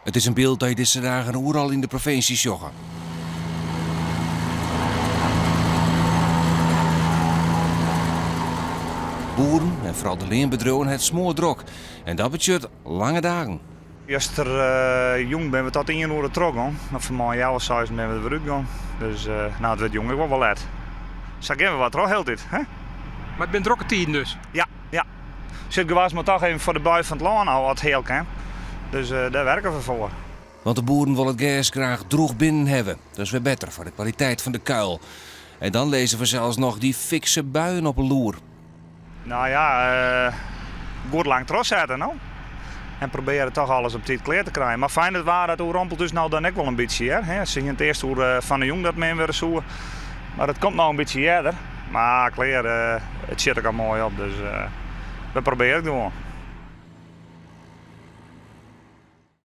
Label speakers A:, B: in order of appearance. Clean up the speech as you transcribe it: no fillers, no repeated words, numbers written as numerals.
A: Het is een beeld dat je deze dagen overal in de provincie zag. Boeren en vooral de leenbedrijven het smoordrok. En dat betekent lange dagen.
B: Jong ben we tot 1 uur terug. Voor mijn jaar of 6 ben we er weer uitgegaan. Dus het werd jong, ik was wel laat. Zeg even wat terug heel dit, hè?
C: Maar het bent drokke tien dus.
B: Ja. Zit gewas maar toch even voor de bui van het land al wat heel kan. Dus daar werken we voor.
A: Want de boeren willen het gas graag droog binnen hebben. Dat is weer beter voor de kwaliteit van de kuil. En dan lezen we zelfs nog die fikse buien op een loer.
B: Nou ja, goed lang trots zetten nou. En proberen toch alles op tijd klaar te krijgen. Maar fijn dat waar dat rampelt dus nou dan ook wel een beetje. Hè? Zie je het eerst hoe van de jong dat men weer zo. Maar het komt nou een beetje eerder. Maar klaar, het zit er al mooi op. Dus we proberen het gewoon.